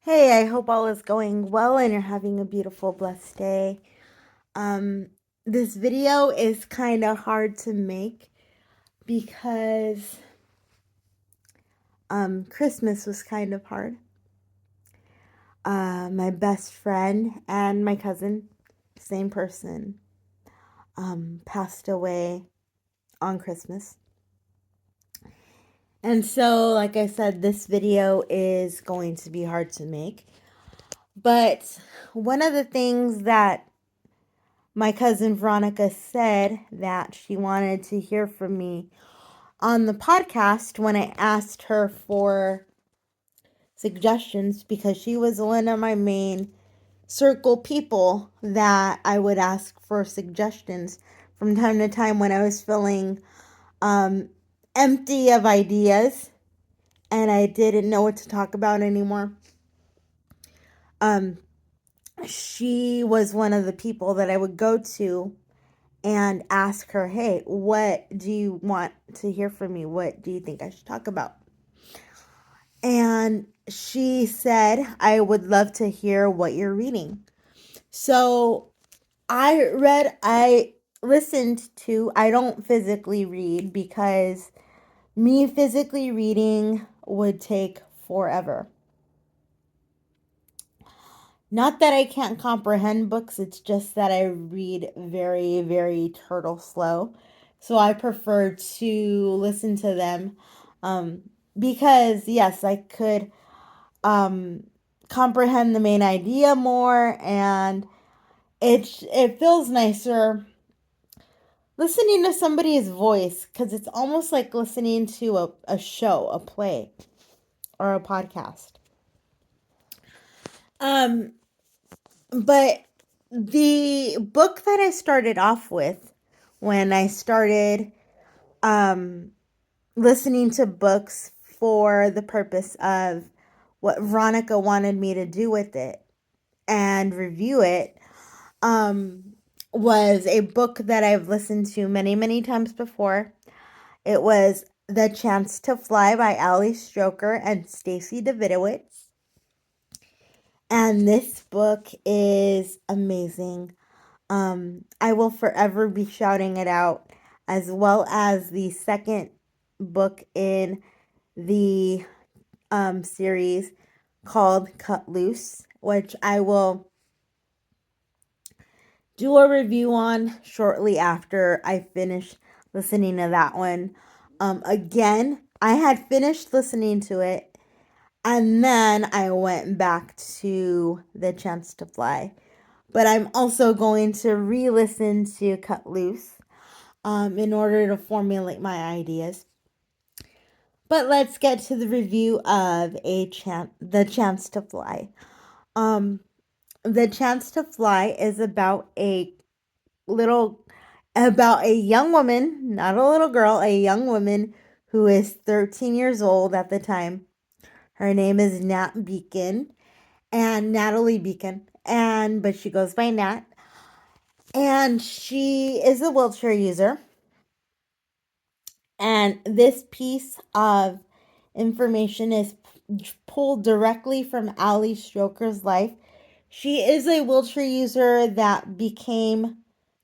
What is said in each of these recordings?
Hey, I hope all is going well and you're having a beautiful, blessed day. Um, this video is kind of hard to make because Christmas was kind of hard. My best friend and my cousin, same person, passed away on Christmas. And so, like I said, this video is going to be hard to make. But one of the things that my cousin Veronica said that she wanted to hear from me on the podcast when I asked her for suggestions because she was one of my main circle people that I would ask for suggestions from time to time when I was feeling um, empty of ideas and I didn't know what to talk about anymore. Um, she was one of the people that I would go to and ask her, hey, what do you want to hear from me? What do you think I should talk about? And she said, I would love to hear what you're reading. So I listened to, I don't physically read because me physically reading would take forever. Not that I can't comprehend books, it's just that I read very, very turtle slow. So I prefer to listen to them because, yes, I could um, comprehend the main idea more, and it feels nicer listening to somebody's voice because it's almost like listening to a show, a play, or a podcast. Um, But the book that I started off with when I started um, listening to books for the purpose of what Veronica wanted me to do with it and review it um, was a book that I've listened to many, many times before. It was The Chance to Fly by Ali Stroker and Stacy Davidowitz. And this book is amazing. I will forever be shouting it out, as well as the second book in the series called Cut Loose, which I will do a review on shortly after I finish listening to that one. Again, I had finished listening to it, and then I went back to The Chance to Fly. But I'm also going to re listen to Cut Loose in order to formulate my ideas. But let's get to the review of The Chance to Fly. Um, the Chance to Fly is little, about a young woman, not a little girl, a young woman who is 13 years old at the time. Her name is Nat Beacon and Natalie Beacon, but she goes by Nat. And she is a wheelchair user. And this piece of information is pulled directly from Ali Stroker's life. She is a wheelchair user that became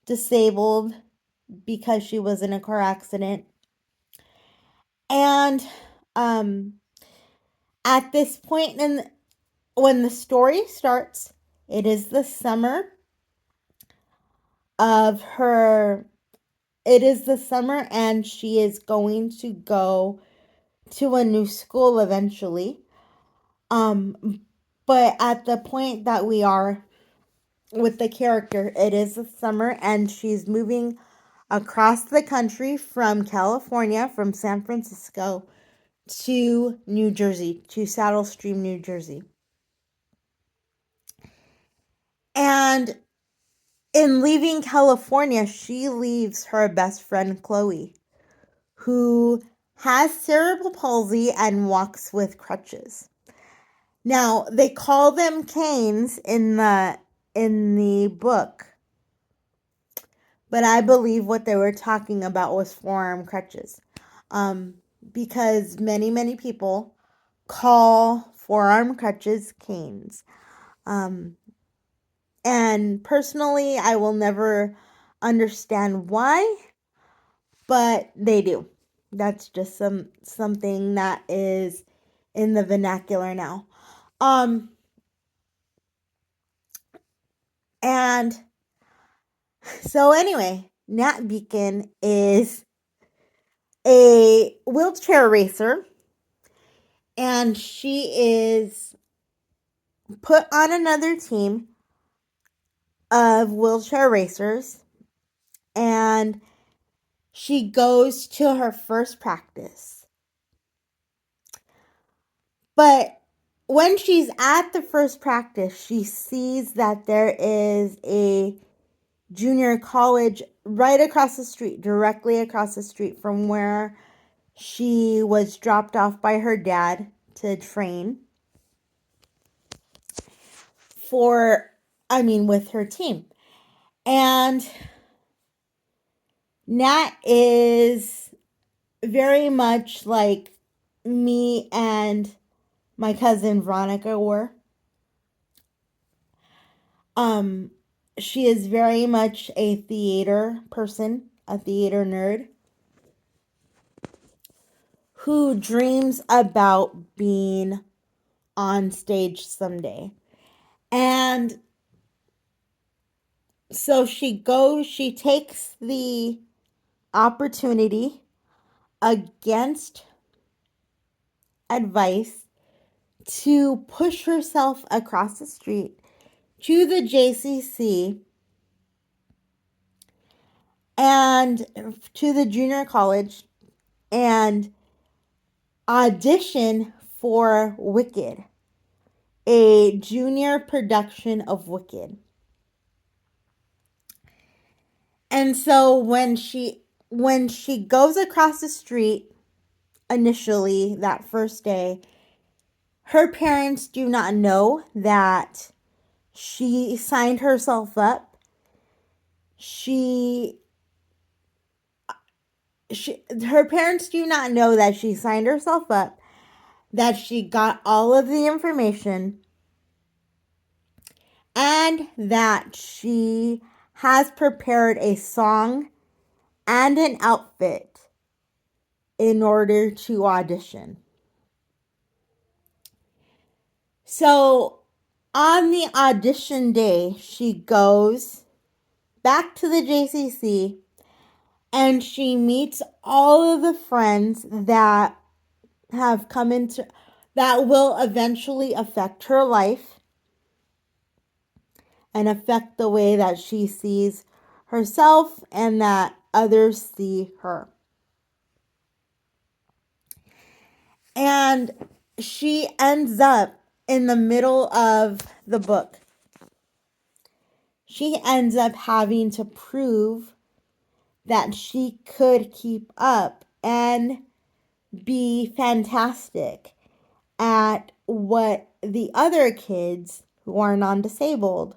disabled because she was in a car accident. And um, at this point, when the story starts, it is the summer of her. It is the summer, and she is going to go to a new school eventually. But at the point that we are with the character, it is the summer, and she's moving across the country from California, from San Francisco to New Jersey, to Saddle Stream, New Jersey. And in leaving California, she leaves her best friend Chloe, who has cerebral palsy and walks with crutches. Now, they call them canes in the book, but I believe what they were talking about was forearm crutches. Because many, many people call forearm crutches, canes. Um, and personally, I will never understand why, but they do. That's just something that is in the vernacular now. Um, and so anyway, Nat Beacon is a wheelchair racer, and she is put on another team of wheelchair racers, and she goes to her first practice. But when she's at the first practice, she sees that there is a junior college right across the street, directly across the street from where she was dropped off by her dad to train with her team. And Nat is very much like me and my cousin Veronica were. Um, she is very much a theater person, a theater nerd who dreams about being on stage someday. And so she takes the opportunity against advice to push herself across the street to the JCC and to the junior college and audition for Wicked, a junior production of Wicked. And so when she goes across the street initially that first day, her parents do not know that she signed herself up. Her parents do not know that she signed herself up, that she got all of the information, and that she has prepared a song and an outfit in order to audition. So on the audition day, she goes back to the JCC and she meets all of the friends that have come into that will eventually affect her life and affect the way that she sees herself and that others see her. And she ends up in the middle of the book. She ends up having to prove that she could keep up and be fantastic at what the other kids who are non-disabled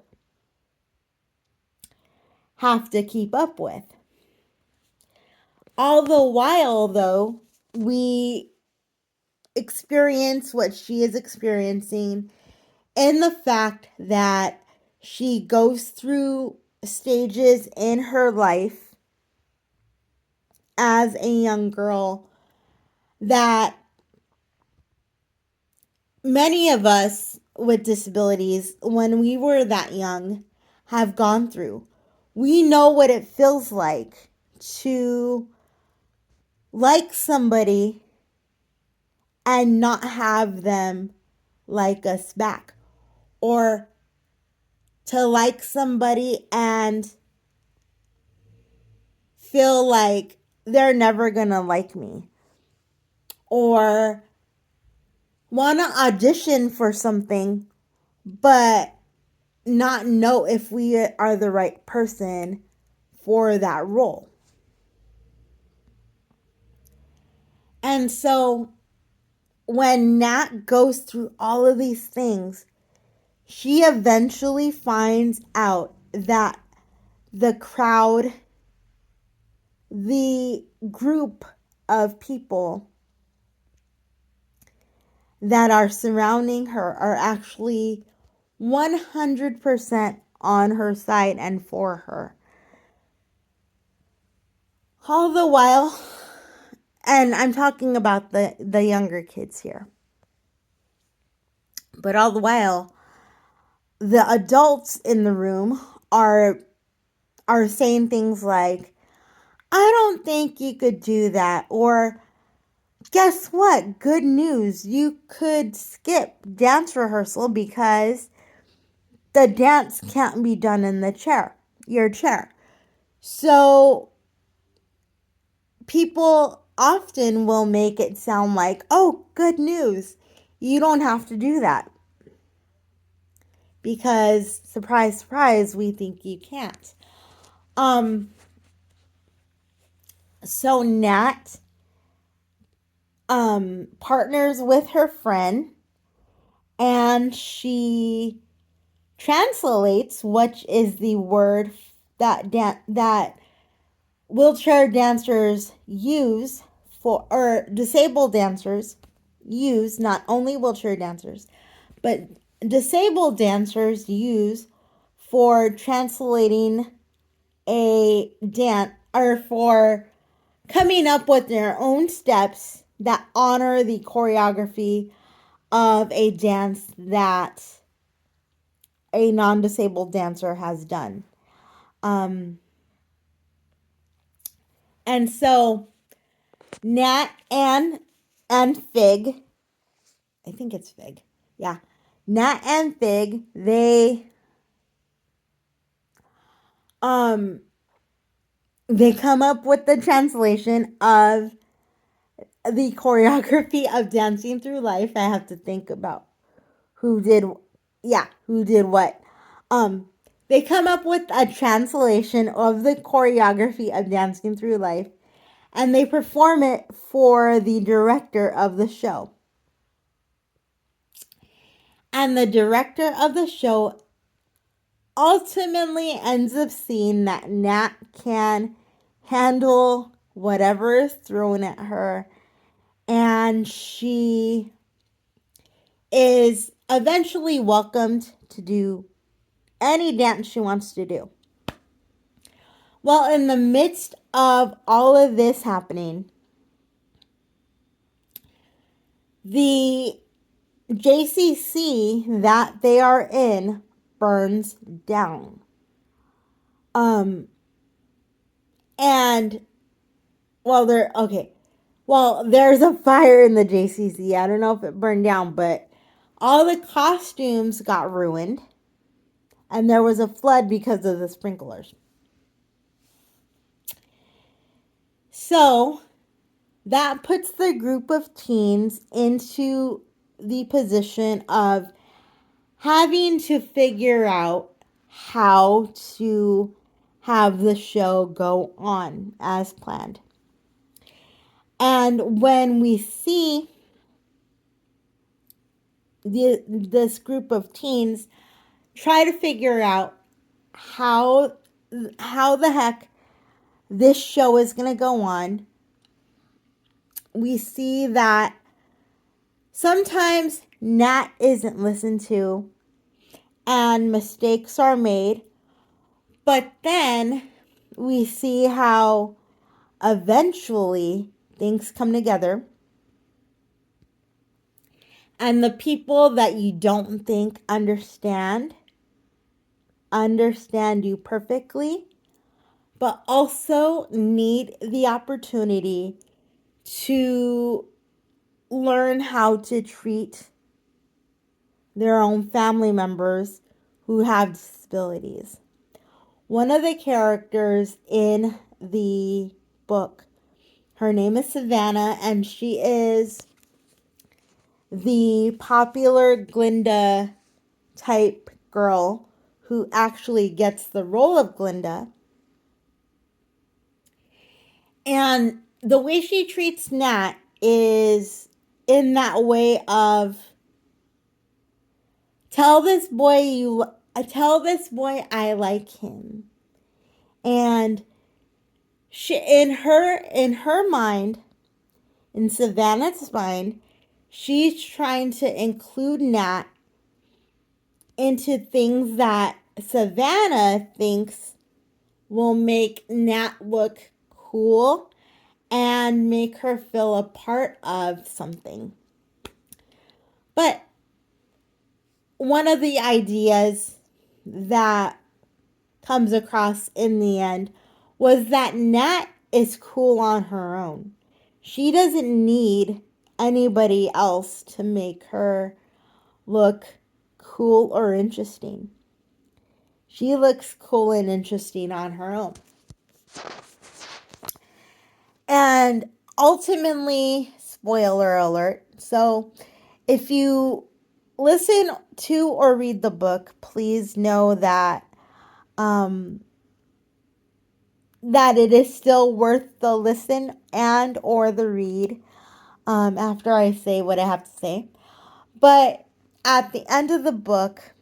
have to keep up with. All the while, though, we experience what she is experiencing in the fact that she goes through stages in her life as a young girl that many of us with disabilities, when we were that young, have gone through. We know what it feels like to like somebody and not have them like us back, or to like somebody and feel like they're never gonna like me, or want to audition for something but not know if we are the right person for that role. And so when Nat goes through all of these things, she eventually finds out that the crowd, the group of people that are surrounding her are actually 100% on her side and for her. All the while, and I'm talking about the younger kids here, but all the while, the adults in the room are saying things like, I don't think you could do that, or guess what? Good news. You could skip dance rehearsal because the dance can't be done in your chair. So people often will make it sound like, oh, good news. You don't have to do that. Because, surprise, surprise, we think you can't. So Nat partners with her friend, and she translates what is the word that wheelchair dancers use for, or disabled dancers use, not only wheelchair dancers, but disabled dancers use for translating a dance, or for coming up with their own steps that honor the choreography of a dance that a non-disabled dancer has done. And so Nat and Fig, I think it's Fig. Yeah. Nat and Fig, they come up with the translation of the choreography of Dancing Through Life. I have to think about who did what. They come up with a translation of the choreography of Dancing Through Life, and they perform it for the director of the show. And the director of the show ultimately ends up seeing that Nat can handle whatever is thrown at her, and she is eventually welcomed to do any dance she wants to do. Well, in the midst of all of this happening, the JCC that they are in burns down. And there's a fire in the JCC. I don't know if it burned down, but all the costumes got ruined, and there was a flood because of the sprinklers. So that puts the group of teens into the position of having to figure out how to have the show go on as planned. And when we see this group of teens try to figure out how the heck this show is going to go on, we see that sometimes Nat isn't listened to and mistakes are made, but then we see how eventually things come together, and the people that you don't think understand you perfectly, but also need the opportunity to learn how to treat their own family members who have disabilities. One of the characters in the book, her name is Savannah, and she is the popular Glinda type girl who actually gets the role of Glinda. And the way she treats Nat is in that way of, tell this boy I like him. And she, in her mind, in Savannah's mind, she's trying to include Nat into things that Savannah thinks will make Nat look cool and make her feel a part of something. But one of the ideas that comes across in the end was that Nat is cool on her own. She doesn't need anybody else to make her look cool or interesting. She looks cool and interesting on her own. And ultimately, spoiler alert. So, if you listen to or read the book, please know that that it is still worth the listen and or the read after I say what I have to say. But at the end of the book,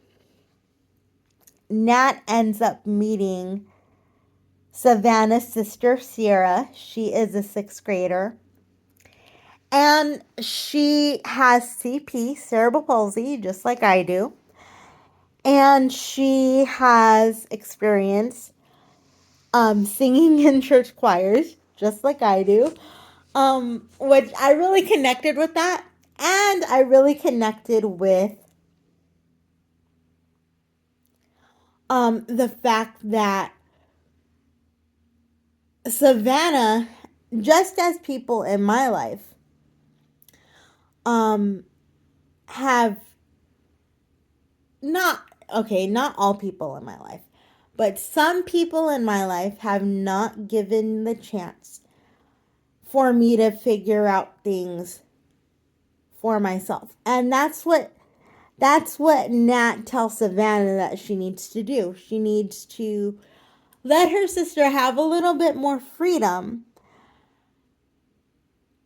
Nat ends up meeting Savannah's sister, Sierra. She is a sixth grader. And she has CP, cerebral palsy, just like I do. And she has experience singing in church choirs, just like I do. Which I really connected with that. And I really connected with the fact that Savannah, just as people in my life, have not all people in my life, but some people in my life have not given the chance for me to figure out things for myself. And that's what Nat tells Savannah that she needs to do. She needs to let her sister have a little bit more freedom.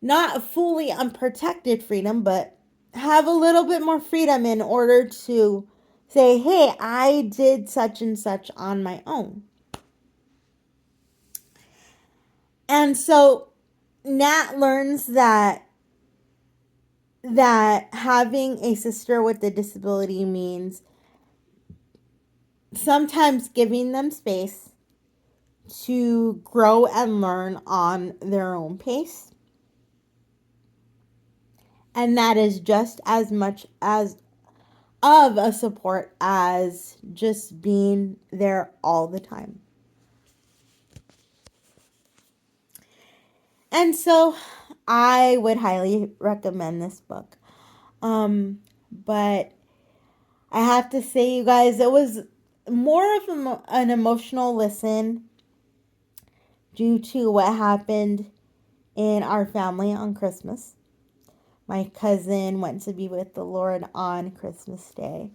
Not fully unprotected freedom, but have a little bit more freedom in order to say, hey, I did such and such on my own. And so Nat learns that having a sister with a disability means sometimes giving them space to grow and learn on their own pace. And that is just as much as of a support as just being there all the time. And so I would highly recommend this book. But I have to say, you guys, it was more of an emotional listen due to what happened in our family on Christmas. My cousin went to be with the Lord on Christmas Day.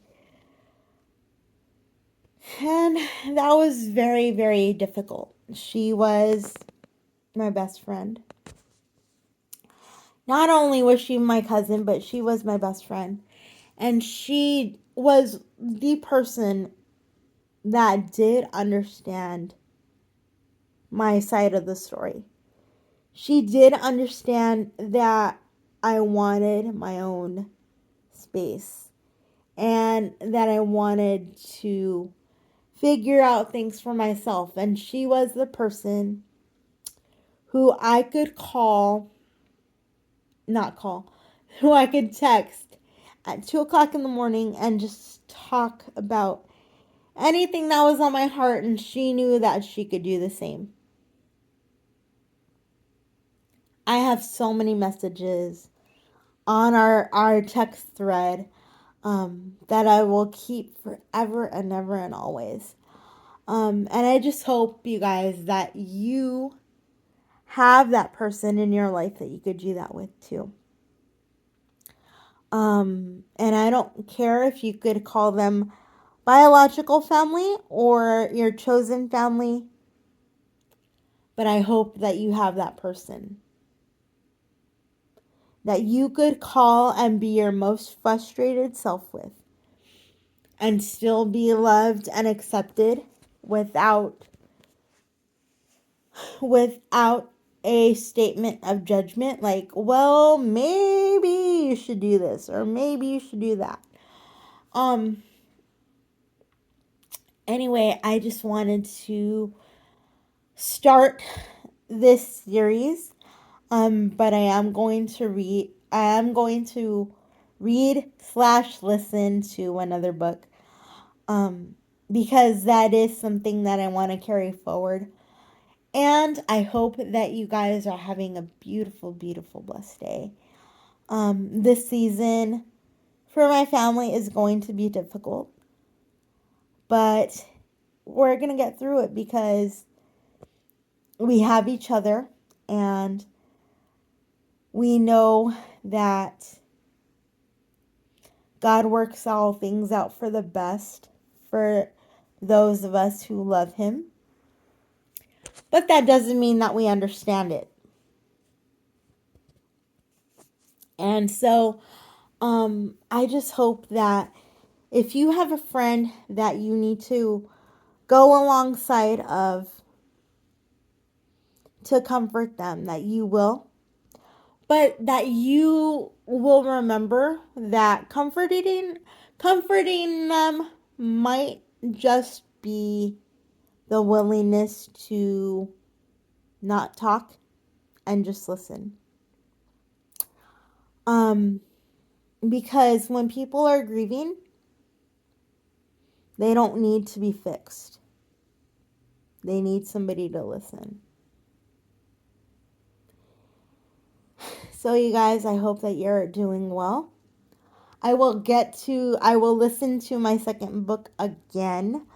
And that was very, very difficult. She was my best friend. Not only was she my cousin, but she was my best friend. And she was the person that did understand my side of the story. She did understand that I wanted my own space and that I wanted to figure out things for myself. And she was the person who I could who I could text at 2:00 in the morning and just talk about anything that was on my heart, and she knew that she could do the same. I have so many messages on our text thread that I will keep forever and ever and always. And I just hope, you guys, that you have that person in your life that you could do that with too. And I don't care if you could call them biological family or your chosen family, but I hope that you have that person that you could call and be your most frustrated self with and still be loved and accepted without a statement of judgment like, well, maybe you should do this or maybe you should do that. Anyway, I just wanted to start this series. But I am going to read slash listen to another book. Because that is something that I want to carry forward. And I hope that you guys are having a beautiful, beautiful, blessed day. This season for my family is going to be difficult, but we're going to get through it because we have each other and we know that God works all things out for the best for those of us who love Him. But that doesn't mean that we understand it. And so I just hope that if you have a friend that you need to go alongside of to comfort them, that you will. But that you will remember that comforting them might just be the willingness to not talk and just listen. Because when people are grieving, they don't need to be fixed. They need somebody to listen. So you guys, I hope that you're doing well. I will listen to my second book again.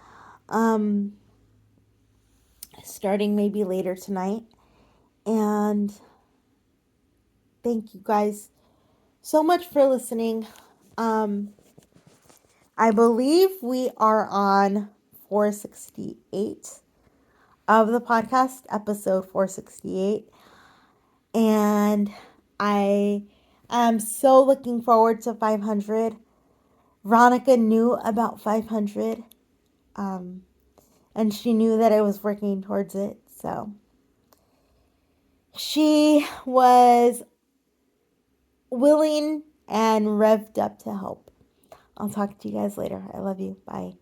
Starting maybe later tonight. And thank you guys so much for listening. I believe we are on 468 of the podcast, episode 468. And I am so looking forward to 500. Veronica knew about 500. And she knew that I was working towards it. So she was willing and revved up to help. I'll talk to you guys later. I love you. Bye.